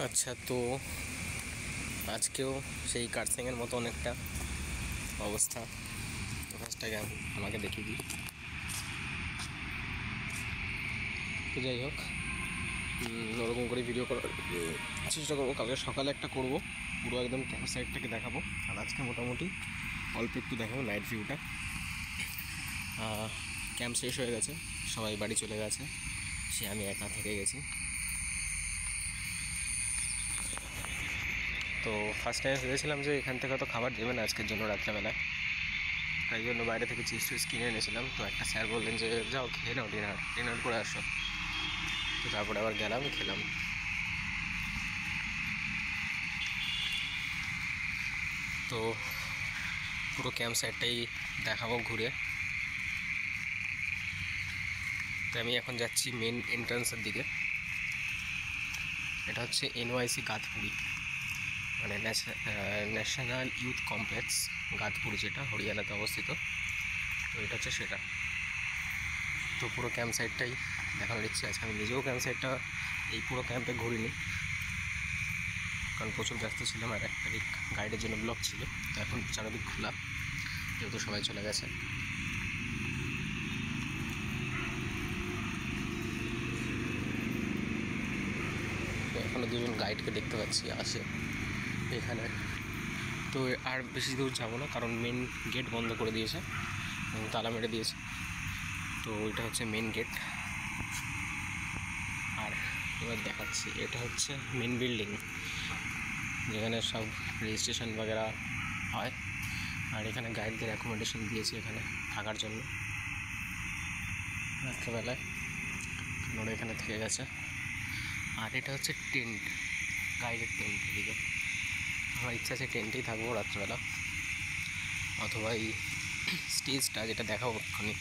আচ্ছা, তো আজকেও সেই কার্সিংয়ের মতো অনেকটা অবস্থা। ফার্স্টটাকে আমাকে দেখিয়ে দিই। তো যাই হোক, ওরকম করে ভিডিও করার চেষ্টা করবো। কালকে সকালে একটা করব, পুরো একদম ক্যাম্প সাইডটাকে দেখাবো। আর আজকে মোটামুটি অল্প একটু দেখাবো নাইট ভিউটা। ক্যাম্প শেষ হয়ে গেছে, সবাই বাড়ি চলে গেছে, সে আমি একা থেকে গেছি। তো ফার্স্ট টাইম ভেবেছিলাম যে এখান থেকে তো খাবার দেবে না আজকের জন্য রাত্রেবেলা, তাই জন্য বাইরে থেকে চিপস টিপস কিনে এনেছিলাম। তো একটা স্যার বললেন যে যাও খেয়ে নাও, ডিনার করে আসো। তো তারপরে আবার গেলাম, খেলাম। তো পুরো ক্যাম্প সাইডটাই দেখাবো ঘুরে। তো আমি এখন যাচ্ছি মেন এন্ট্রান্সের দিকে। এটা হচ্ছে NYC গাতপুরি, মানে ন্যাশনাল ইউথ কমপ্লেক্স গাতপুরি, যেটা হরিয়ানাতে অবস্থিত। তো এটা হচ্ছে সেটা। তো পুরো ক্যাম্প সাইডটাই দেখানোর ইচ্ছে আছে। আমি নিজেও ক্যাম্প সাইডটা এই পুরো ক্যাম্পে ঘুরিনি, কারণ প্রচুর ব্যস্ত ছিলাম আর একাধিক গাইডের জন্য ব্লক ছিল। তো এখন চারিদিক খোলা, যেহেতু সবাই চলে গেছে। তো এখনও দুজন গাইডকে দেখতে পাচ্ছি আসে এখানে। তো আর বেশি দূর যাবো না, কারণ মেন গেট বন্ধ করে দিয়েছে, তালা মেরে দিয়েছে। তো এটা হচ্ছে মেন গেট। আর এবার দেখাচ্ছি, এটা হচ্ছে মেন বিল্ডিং, যেখানে সব রেজিস্ট্রেশন বগেরা হয়। আর এখানে গাইডদের অ্যাকোমোডেশন দিয়েছে এখানে থাকার জন্য রাত্রেবেলায়, ওরা এখানে থেকে গেছে। আর এটা হচ্ছে টেন্ট, গাইডের টেন্ট। এদিকে আমার ইচ্ছা আছে টেন্টেই থাকবো রাত্রেবেলা, অথবা এই স্টেজটা যেটা দেখাবো এক্ষুনি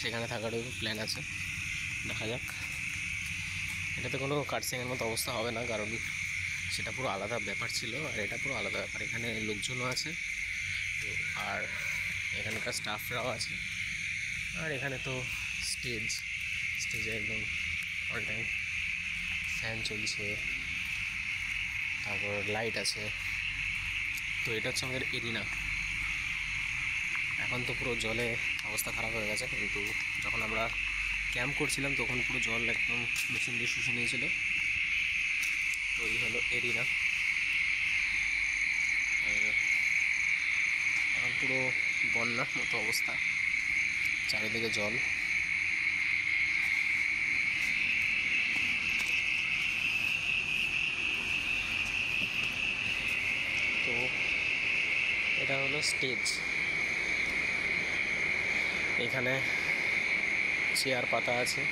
সেখানে থাকারও প্ল্যান আছে। দেখা যাক। এটাতে কোনো কার্সিংয়ের মতো অবস্থা হবে না, কারণ সেটা পুরো আলাদা ব্যাপার ছিল আর এটা পুরো আলাদা ব্যাপার। এখানে লোকজনও আছে, তো আর এখানকার স্টাফরাও আছে। আর এখানে তো স্টেজে একদম অল টাইম ফ্যান চলছে, তারপর লাইট আছে। তো এটা হচ্ছে আমাদের এরিনা। এখন তো পুরো জলে অবস্থা খারাপ হয়ে গেছে, কিন্তু যখন আমরা ক্যাম্প করছিলাম তখন পুরো জল একদম মেশিন দিয়ে শুষে নিয়েছিল। তো এই হলো এরিনা। এখন পুরো বন্যার মতো অবস্থা, চারিদিকে জল। তো এটা হলো স্টেজ। এখানে চেয়ার পাতা আছে।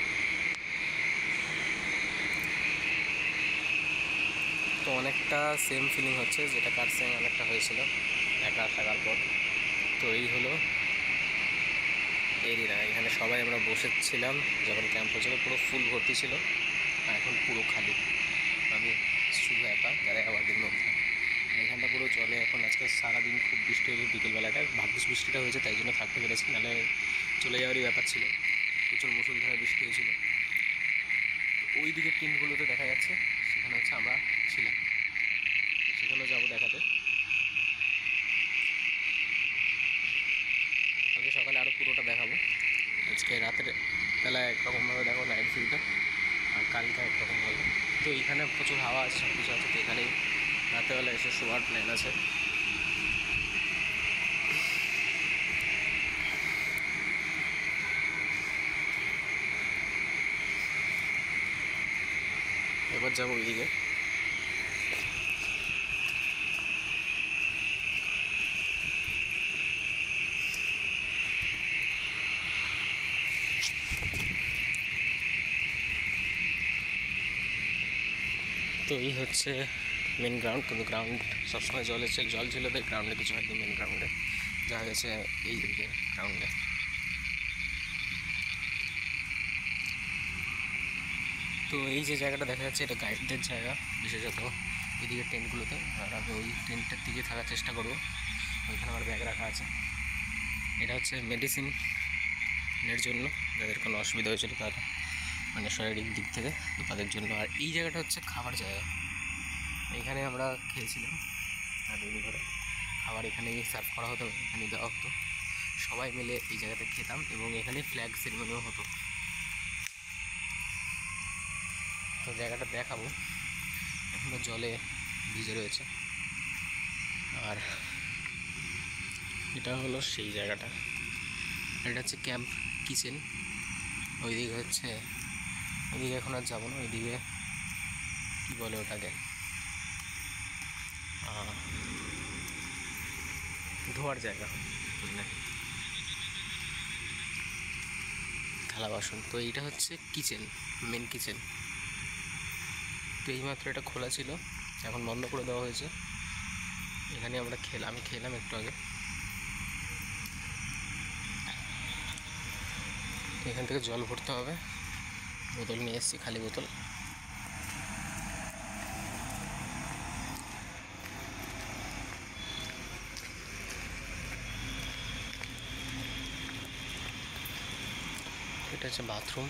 তো অনেকটা সেম ফিলিং হচ্ছে যেটা কার্সিং অনেকটা হয়েছিল একা থাকার পর। তো এই হলো এরিনা। এখানে সবাই আমরা বসেছিলাম যখন ক্যাম্প হয়েছিল, পুরো ফুল ভর্তি ছিল। আর এখন পুরো খালি, আমি শুধু একা যারা অ্যাওয়ার্ডের মধ্যে। এখানটা পুরো জলে এখন। আজকে সারাদিন খুব বৃষ্টি হয়েছে, বিকেলবেলাটা ভাগ্যিস বৃষ্টিটা হয়েছে, তাই জন্য থাকতে পেরেছি, নাহলে চলে যাওয়ারই ব্যাপার ছিল। প্রচুর মুষলধারে বৃষ্টি হয়েছিল। ওই দিকের টিমগুলোতে দেখা যাচ্ছে সেখানে হচ্ছে আমরা ছিলাম, সেখানেও যাবো দেখাতে। কালকে সকালে আরও পুরোটা দেখাবো। আজকে রাতের বেলায় একরকমভাবে দেখো নাইট ভিউটা, আর কালকে একরকম হবে। তো এখানে প্রচুর হাওয়া আছে, সব কিছু আছে। তো এখানেই রাতেরবেলা এসে শোয়ার প্ল্যান আছে। এবার যাবো ওইদিকে। তো এই হচ্ছে মেন গ্রাউন্ড, কিন্তু গ্রাউন্ড সবসময় জল ছিল, তাই গ্রাউন্ডে কিছু হয়নি। মেন গ্রাউন্ডে যা গেছে এই দিকে গ্রাউন্ডে। তো এই যে জায়গাটা দেখা যাচ্ছে এটা গাইডদের জায়গা, বিশেষত এদিকে টেন্টগুলোতে। আর আমি ওই টেন্টের দিকে থাকার চেষ্টা করবো, ওইখানে আমার ব্যাগ রাখা আছে। এটা হচ্ছে মেডিসিনের জন্য, যাদের কোনো অসুবিধা হয়েছিল তার মানে শারীরিক দিক থেকে, তো তাদের জন্য। আর এই জায়গাটা হচ্ছে খাবার জায়গা। এখানে আমরা খেয়েছিলাম তৈরি করে খাবার, এখানেই সার্ভ করা হতো, এখানে দেওয়া হতো, সবাই মিলে এই জায়গাতে খেতাম এবং এখানে ফ্ল্যাগ সেরিমনিও হতো। তো জায়গাটা দেখাবো, এখনো জলে ভিজে রয়েছে। আর এটা হলো সেই জায়গাটা, এটা হচ্ছে ক্যাম্প কিচেন। ওইদিকে হচ্ছে, ওইদিকে এখন আর যাবো না, ওইদিকে কী বলে ওটাকে, ধোয়ার জায়গা, থালা বাসন। তো এইটা হচ্ছে কিচেন, মেন কিচেন। তো এইমাত্র এটা খোলা ছিল, এখন বন্ধ করে দেওয়া হয়েছে। এখানে আমরা আমি খেলাম একটু আগে। এখান থেকে জল ভরতে হবে, বোতল নিয়ে এসেছি, খালি বোতল। এটা হচ্ছে বাথরুম।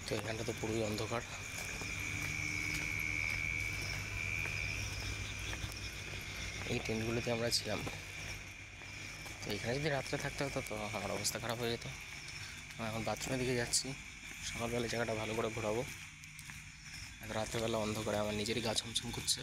তো এখানটা তো পুরোই অন্ধকার। এই টেন্টগুলোতে আমরা ছিলাম। তো এখানে যদি রাত্রে থাকতে হতো তো আমার অবস্থা খারাপ হয়ে যেত। এখন বাথরুমের দিকে যাচ্ছি, সকালবেলা জায়গাটা ভালো করে ঘোরাবো। রাত্রেবেলা অন্ধকারে আমার নিজেরই গা ছমছম করছে।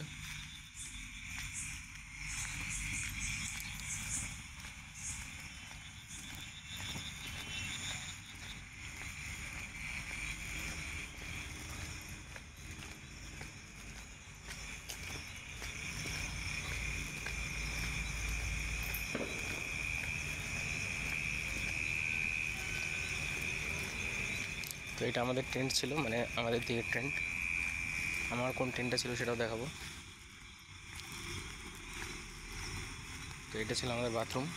তো এটা আমাদের টেন্ট ছিল, মানে আমাদের দিকের টেন্ট। আমার কোন টেন্টটা ছিল সেটাও দেখাবো। তো এটা ছিল আমাদের বাথরুম।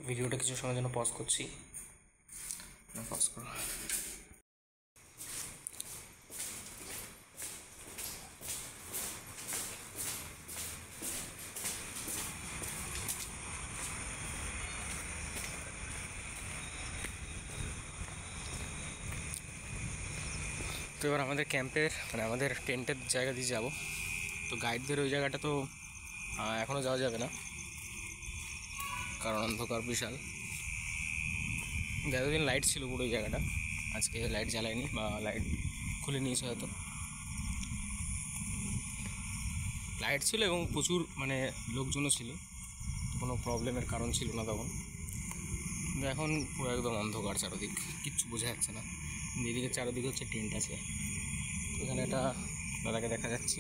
ভিডিওটা কিছু সময়ের জন্য পজ করছি, পজ করো। তো এবার আমাদের ক্যাম্পের, মানে আমাদের টেন্টের জায়গা দিয়ে যাব। তো গাইডদের ওই জায়গাটা তো এখনও যাওয়া যাবে না, কারণ অন্ধকার বিশাল। এতদিন লাইট ছিল পুরো ওই জায়গাটা, আজকে লাইট জ্বালায়নি বা লাইট খুলে নিয়েছে হয়তো। লাইট ছিল এবং প্রচুর মানে লোকজনও ছিল, কোনো প্রবলেমের কারণ ছিল না তখন। কিন্তু এখন পুরো একদম অন্ধকার, চারদিক কিচ্ছু বোঝা যাচ্ছে না। এদিকে চারদিকে হচ্ছে টেন্ট আছে। এখানে একটা দাদাকে দেখা যাচ্ছে।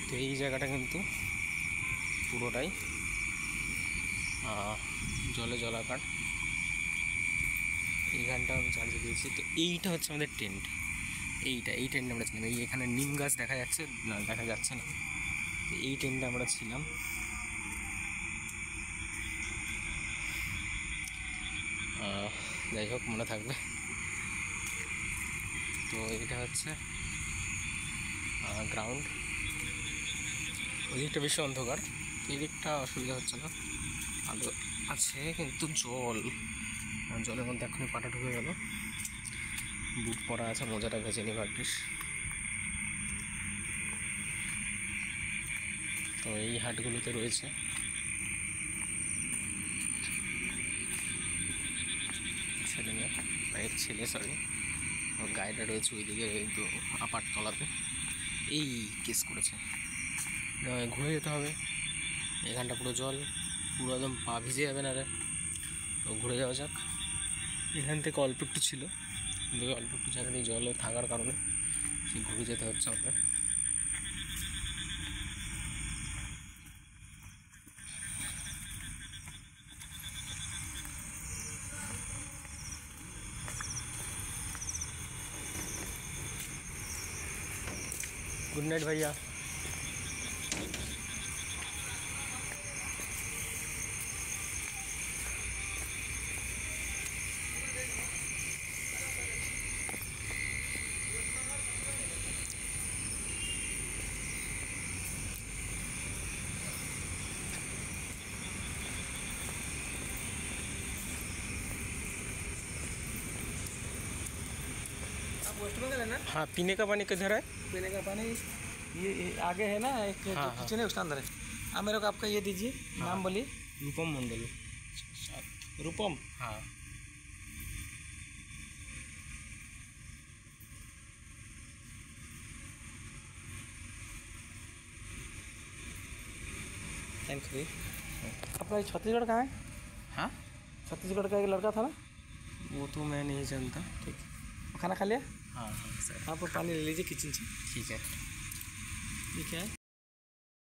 তো এই জায়গাটা কিন্তু পুরোটাই জলে জলাকার। এইখানটা আমি চার্জে দিয়েছি। তো এইটা হচ্ছে আমাদের টেন্ট, এই টেন্টে আমরা ছিলাম। এখানে নিম গাছ দেখা যাচ্ছে না, দেখা যাচ্ছে না। তো এই টেন্টে আমরা ছিলাম। যাই হোক, মনে থাকবে। তো এটা হচ্ছে গ্রাউন্ড। ওই দিকটা বেশি অন্ধকার, এই দিকটা অসুবিধা হচ্ছে না, আলো আছে। কিন্তু জলের মধ্যে এখনই পাটা ঢুকে গেল। বুট পরা আছে, মোজাটা ভেজে নি ভাগ্যিস। তো এই হাটগুলোতে রয়েছে ছেলে সরি গাইডটা রয়েছে ওইদিকে, কিন্তু আপার তলাতে এই কেস করেছে। ঘুরে যেতে হবে, এখানটা পুরো জল, পুরো একদম পা ভিজে যাবে না রে। তো ঘুরে যাওয়া যাক। এখান থেকে অল্প একটু ছিল, কিন্তু অল্প একটু জায়গা দিয়ে জলে থাকার কারণে সেই ঘুরে যেতে হচ্ছে আমাদের। गुड नाइट भैया। वेस्ट बंगाल है ना? हाँ, पीने का पानी किधर है? पीने का पानी ये आगे है ना, एक हाँ, किचन है उसके अंदर है। हाँ, मेरे को आपका ये दीजिए। हाँ। नाम बोलिए। रूपम मंडल। रूपम। हाँ। Thank you. आपका ये छत्तीसगढ़ कहाँ है? हाँ, छत्तीसगढ़ का एक लड़का था ना? वो तो मैं नहीं जानता। ठीक। खाना खा लिया? हाँ हाँ सर। आप पानी ले लीजिए किचन से। ठीक है। ये क्या है?